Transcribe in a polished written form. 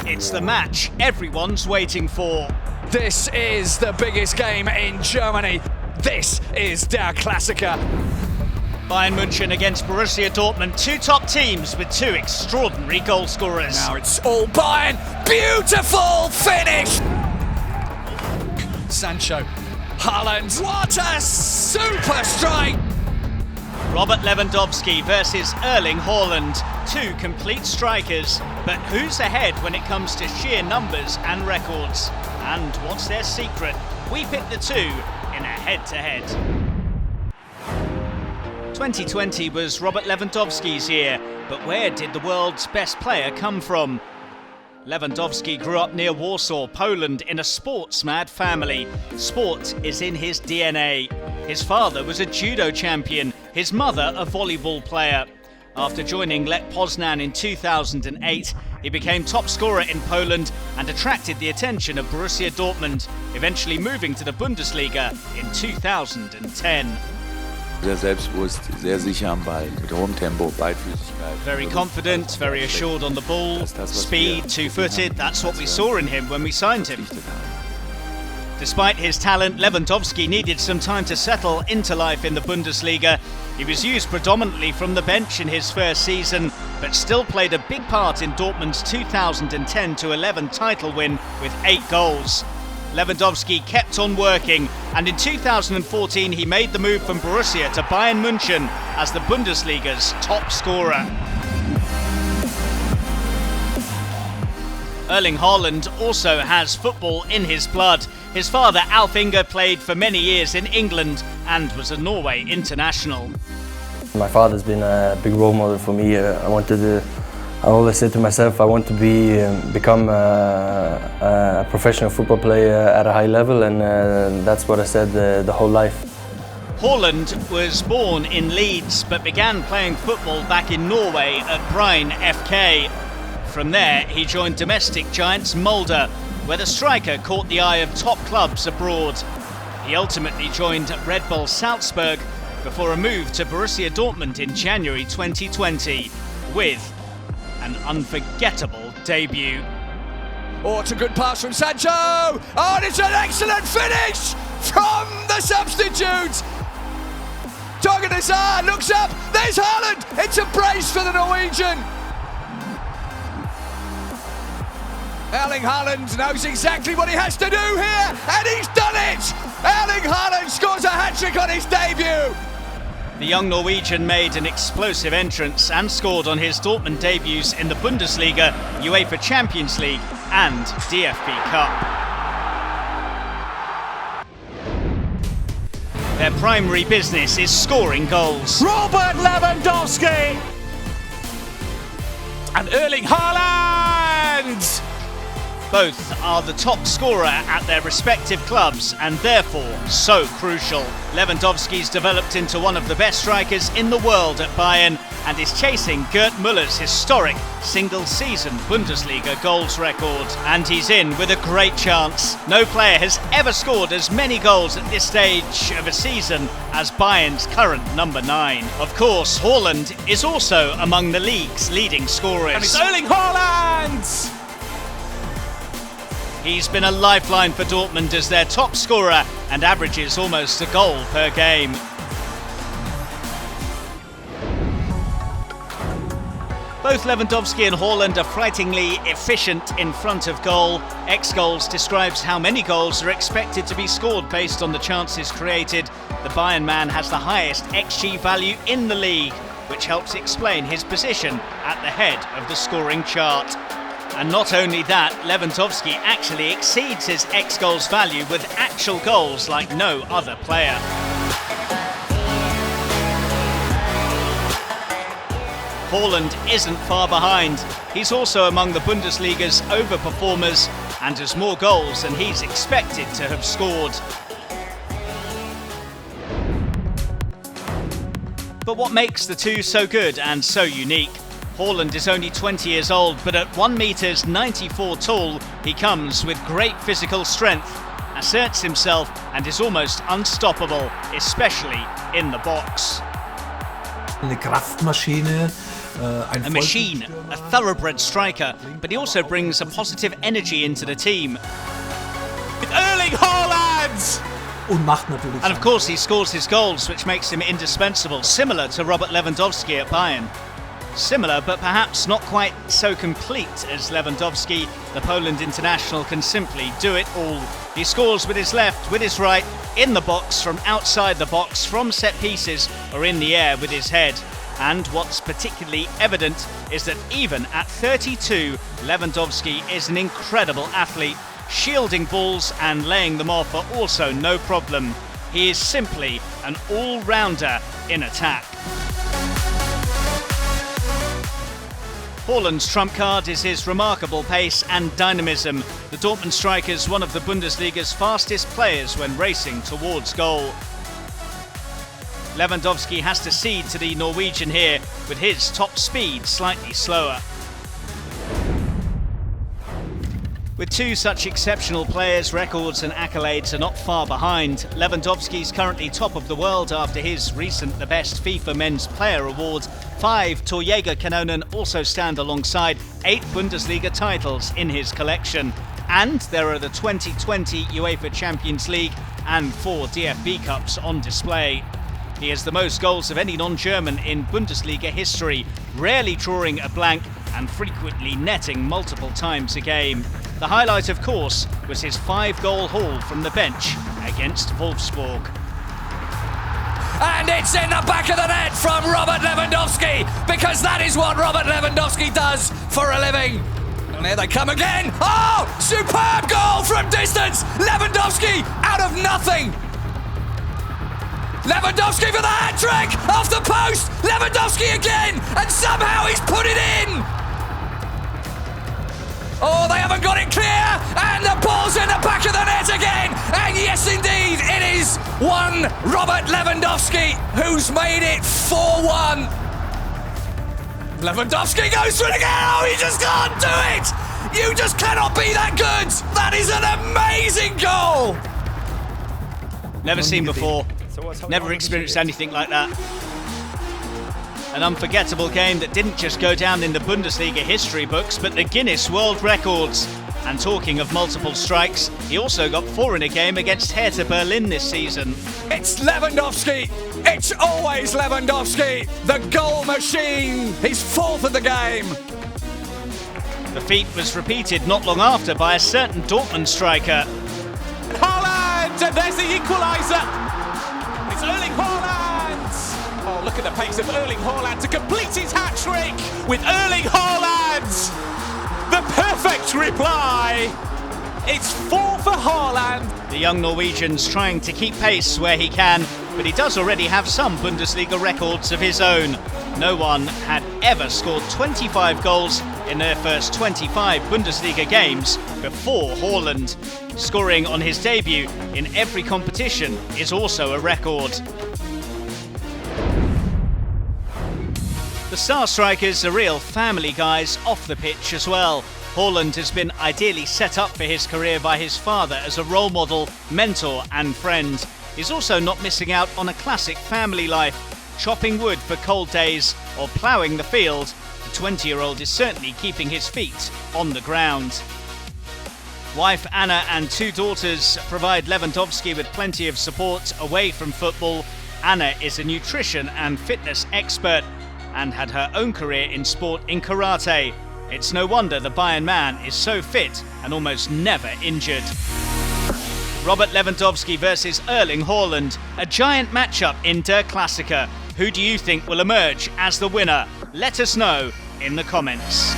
It's the match everyone's waiting for. This is the biggest game in Germany. This is der Klassiker. Bayern München against Borussia Dortmund, two top teams with two extraordinary goal scorers. Now it's all Bayern. Beautiful finish. Sancho, Haaland, what a super strike. Robert Lewandowski versus Erling Haaland, two complete strikers. But who's ahead when it comes to sheer numbers and records? And what's their secret? We pick the two in a head-to-head. 2020 was Robert Lewandowski's year, but where did the world's best player come from? Lewandowski grew up near Warsaw, Poland, in a sports-mad family. Sport is in his DNA. His father was a judo champion, his mother a volleyball player. After joining Lech Poznan in 2008, he became top scorer in Poland and attracted the attention of Borussia Dortmund, eventually moving to the Bundesliga in 2010. Sehr selbstbewusst, sehr sicher am Ball, mit hohem Tempo, Beidfüßigkeit. Very confident, very assured on the ball, speed, two-footed, that's what we saw in him when we signed him. Despite his talent, Lewandowski needed some time to settle into life in the Bundesliga. He was used predominantly from the bench in his first season, but still played a big part in Dortmund's 2010-11 title win with 8 goals. Lewandowski kept on working, and in 2014 he made the move from Borussia to Bayern München as the Bundesliga's top scorer. Erling Haaland also has football in his blood. His father, Alf Inge, played for many years in England and was a Norway international. My father's been a big role model for me. I always said to myself I want to become a professional football player at a high level, and that's what I said the whole life. Haaland was born in Leeds but began playing football back in Norway at Bryne FK. From there he joined domestic giants Molde, where the striker caught the eye of top clubs abroad. He ultimately joined Red Bull Salzburg before a move to Borussia Dortmund in January 2020 with an unforgettable debut. Oh, it's a good pass from Sancho! Oh, and it's an excellent finish from the substitute! Torgan Hazard looks up, there's Haaland! It's a brace for the Norwegian! Erling Haaland knows exactly what he has to do here, and he's done it! Erling Haaland scores a hat-trick on his debut! The young Norwegian made an explosive entrance and scored on his Dortmund debuts in the Bundesliga, UEFA Champions League and DFB Cup. Their primary business is scoring goals. Robert Lewandowski! And Erling Haaland! Both are the top scorer at their respective clubs and therefore so crucial. Lewandowski's developed into one of the best strikers in the world at Bayern and is chasing Gerd Müller's historic single-season Bundesliga goals record. And he's in with a great chance. No player has ever scored as many goals at this stage of a season as Bayern's current number 9. Of course, Haaland is also among the league's leading scorers. And it's Erling Haaland! He's been a lifeline for Dortmund as their top scorer and averages almost a goal per game. Both Lewandowski and Haaland are frighteningly efficient in front of goal. X-Goals describes how many goals are expected to be scored based on the chances created. The Bayern man has the highest XG value in the league, which helps explain his position at the head of the scoring chart. And not only that, Lewandowski actually exceeds his X-Goals value with actual goals like no other player. Haaland isn't far behind. He's also among the Bundesliga's overperformers and has more goals than he's expected to have scored. But what makes the two so good and so unique? Haaland is only 20 years old, but at 1 meters 94 tall, he comes with great physical strength, asserts himself and is almost unstoppable, especially in the box. Eine Kraftmaschine, A machine, a thoroughbred striker, but he also brings a positive energy into the team. With Erling Haaland! And of course he scores his goals, which makes him indispensable, similar to Robert Lewandowski at Bayern. Similar, but perhaps not quite so complete as Lewandowski. The Poland international can simply do it all. He scores with his left, with his right, in the box, from outside the box, from set pieces, or in the air with his head. And what's particularly evident is that even at 32, Lewandowski is an incredible athlete. Shielding balls and laying them off are also no problem. He is simply an all-rounder in attack. Haaland's trump card is his remarkable pace and dynamism. The Dortmund striker is one of the Bundesliga's fastest players when racing towards goal. Lewandowski has to cede to the Norwegian here, with his top speed slightly slower. With two such exceptional players, records and accolades are not far behind. Lewandowski's currently top of the world after his recent The Best FIFA Men's Player Award. 5 Torjägerkanonen also stand alongside 8 Bundesliga titles in his collection. And there are the 2020 UEFA Champions League and 4 DFB Cups on display. He has the most goals of any non-German in Bundesliga history, rarely drawing a blank and frequently netting multiple times a game. The highlight, of course, was his 5-goal haul from the bench against Wolfsburg. And it's in the back of the net from Robert Lewandowski, because that is what Robert Lewandowski does for a living. And here they come again. Oh, superb goal from distance. Lewandowski out of nothing. Lewandowski for the hat-trick, off the post, Lewandowski again, and somehow he's put it in! Oh, they haven't got it clear, and the ball's in the back of the net again, and yes indeed, it is one Robert Lewandowski who's made it 4-1. Lewandowski goes for it again, oh, he just can't do it! You just cannot be that good! That is an amazing goal! Never seen before. Never experienced anything like that. An unforgettable game that didn't just go down in the Bundesliga history books, but the Guinness World Records. And talking of multiple strikes, he also got 4 in a game against Hertha Berlin this season. It's Lewandowski! It's always Lewandowski! The goal machine! He's 4th of the game! The feat was repeated not long after by a certain Dortmund striker. Haaland! And there's the equaliser! It's Erling Haaland! Oh, look at the pace of Erling Haaland to complete his hat-trick with Erling Haaland! The perfect reply! It's 4 for Haaland. The young Norwegian's trying to keep pace where he can, but he does already have some Bundesliga records of his own. No one had ever scored 25 goals in their first 25 Bundesliga games before Haaland. Scoring on his debut in every competition is also a record. The star strikers are real family guys off the pitch as well. Haaland has been ideally set up for his career by his father as a role model, mentor and friend. He's also not missing out on a classic family life, chopping wood for cold days or ploughing the field. The 20-year-old is certainly keeping his feet on the ground. Wife Anna and 2 daughters provide Lewandowski with plenty of support away from football. Anna is a nutrition and fitness expert and had her own career in sport in karate. It's no wonder the Bayern man is so fit and almost never injured. Robert Lewandowski versus Erling Haaland, a giant matchup in Der Klassiker. Who do you think will emerge as the winner? Let us know in the comments.